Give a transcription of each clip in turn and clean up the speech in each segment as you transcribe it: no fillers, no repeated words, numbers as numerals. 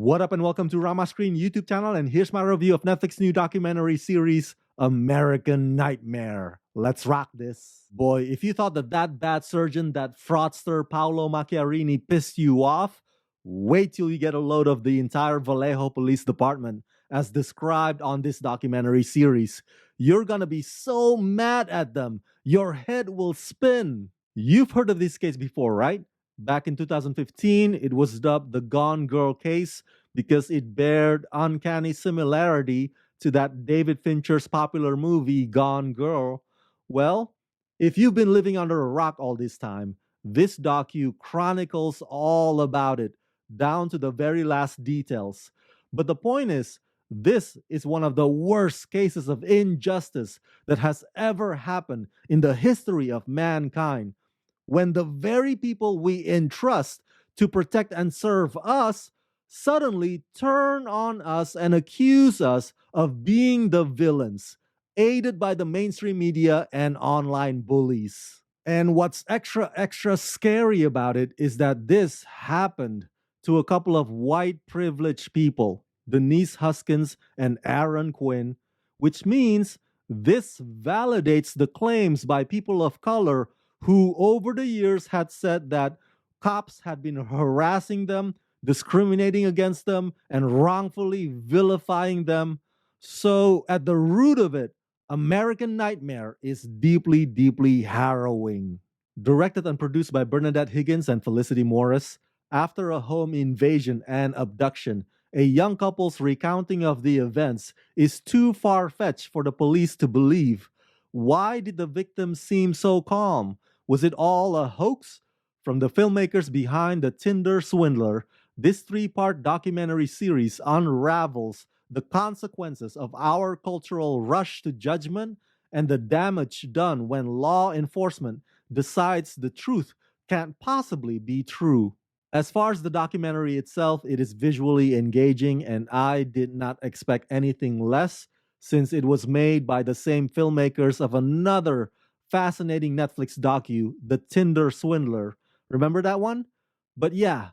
What up and welcome to Rama Screen YouTube channel, and here's my review of Netflix new documentary series American Nightmare. Let's rock this. Boy, if you thought that bad surgeon, that fraudster Paolo Macchiarini pissed you off, wait till you get a load of the entire Vallejo Police Department as described on this documentary series. You're gonna be so mad at them, your head will spin. You've heard of this case before, right? Back in 2015, it was dubbed the Gone Girl case because it bared uncanny similarity to that David Fincher's popular movie Gone Girl. Well, if you've been living under a rock all this time, this docu chronicles all about it, down to the very last details. But the point is, this is one of the worst cases of injustice that has ever happened in the history of mankind, when the very people we entrust to protect and serve us suddenly turn on us and accuse us of being the villains, aided by the mainstream media and online bullies. And what's extra scary about it is that this happened to a couple of white privileged people, Denise Huskins and Aaron Quinn, which means this validates the claims by people of color who over the years had said that cops had been harassing them, discriminating against them, and wrongfully vilifying them. So at the root of it, American Nightmare is deeply harrowing. Directed and produced by Bernadette Higgins and Felicity Morris, after a home invasion and abduction, a young couple's recounting of the events is too far-fetched for the police to believe. Why did the victim seem so calm? Was it all a hoax? From the filmmakers behind The Tinder Swindler, this three-part documentary series unravels the consequences of our cultural rush to judgment and the damage done when law enforcement decides the truth can't possibly be true. As far as the documentary itself, it is visually engaging, and I did not expect anything less, since it was made by the same filmmakers of another fascinating Netflix docu, The Tinder Swindler. Remember that one? But yeah,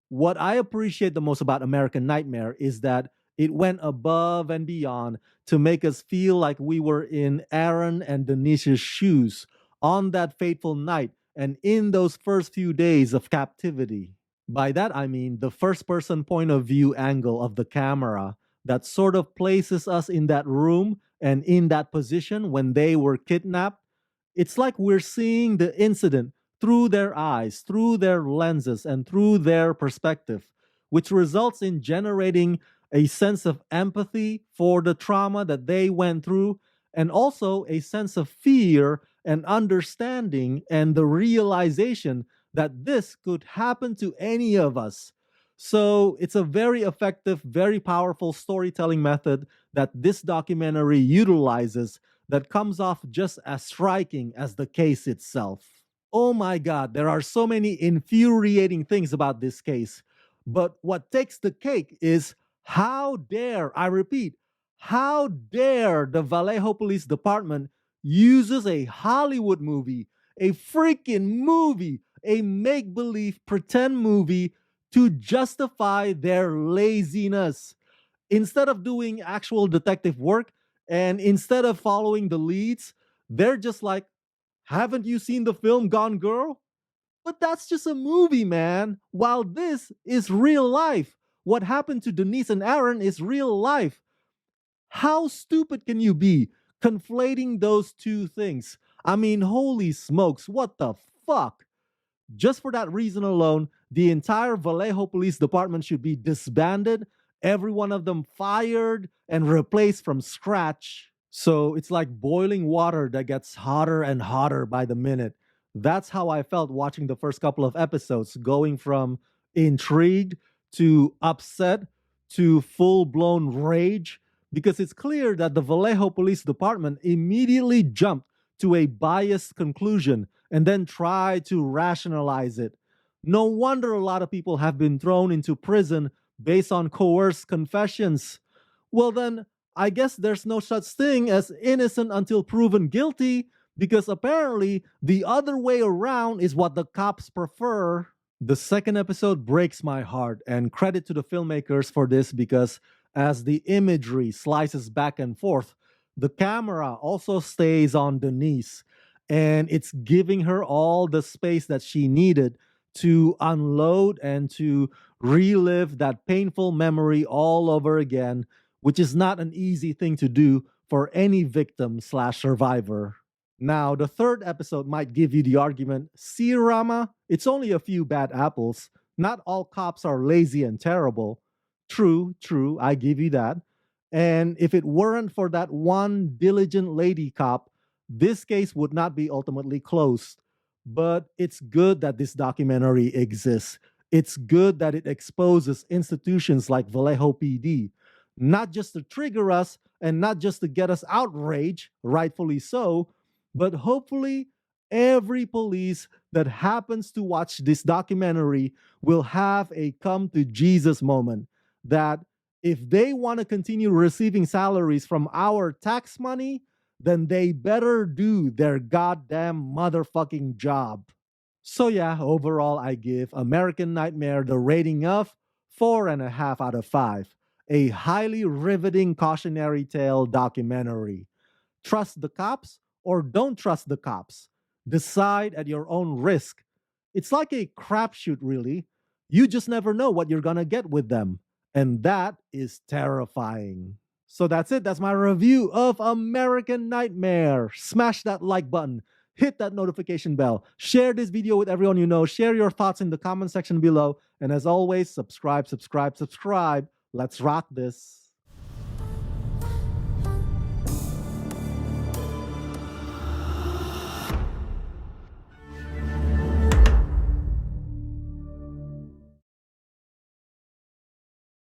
what I appreciate the most about American Nightmare is that it went above and beyond to make us feel like we were in Aaron and Denise's shoes on that fateful night and in those first few days of captivity. By that I mean the first-person point of view angle of the camera that sort of places us in that room and in that position when they were kidnapped. It's like we're seeing the incident through their eyes, through their lenses, and through their perspective, which results in generating a sense of empathy for the trauma that they went through, and also a sense of fear and understanding and the realization that this could happen to any of us. So it's a very effective, very powerful storytelling method that this documentary utilizes that comes off just as striking as the case itself. Oh my God, there are so many infuriating things about this case. But what takes the cake is how dare, I repeat, how dare the Vallejo Police Department uses a Hollywood movie, a freaking movie, a make-believe pretend movie to justify their laziness. Instead of doing actual detective work and instead of following the leads, they're just like, haven't you seen the film Gone Girl? But that's just a movie, man. While this is real life. What happened to Denise and Aaron is real life. How stupid can you be conflating those two things? I mean, holy smokes, what the fuck? Just for that reason alone, the entire Vallejo Police Department should be disbanded, every one of them fired and replaced from scratch. So it's like boiling water that gets hotter and hotter by the minute. That's how I felt watching the first couple of episodes, going from intrigued to upset to full-blown rage, because it's clear that the Vallejo Police Department immediately jumped to a biased conclusion and then tried to rationalize it. No wonder a lot of people have been thrown into prison based on coerced confessions. Well then, I guess there's no such thing as innocent until proven guilty, because apparently the other way around is what the cops prefer. The second episode breaks my heart, and credit to the filmmakers for this because as the imagery slices back and forth, the camera also stays on Denise and it's giving her all the space that she needed to unload and to relive that painful memory all over again, which is not an easy thing to do for any victim slash survivor. Now, the third episode might give you the argument, see, Rama, it's only a few bad apples. Not all cops are lazy and terrible. True, true, I give you that. And if it weren't for that one diligent lady cop, this case would not be ultimately closed. But it's good that this documentary exists. It's good that it exposes institutions like Vallejo PD, not just to trigger us and not just to get us outraged, rightfully so, but hopefully, every police that happens to watch this documentary will have a come to Jesus moment that if they want to continue receiving salaries from our tax money, then they better do their goddamn motherfucking job. So, yeah, overall, I give American Nightmare the rating of 4.5 out of 5. A highly riveting cautionary tale documentary. Trust the cops or don't trust the cops. Decide at your own risk. It's like a crapshoot, really. You just never know what you're gonna get with them. And that is terrifying. So that's it. That's my review of American Nightmare. Smash that like button. Hit that notification bell. Share this video with everyone you know. Share your thoughts in the comment section below. And as always, subscribe, subscribe, subscribe. Let's rock this.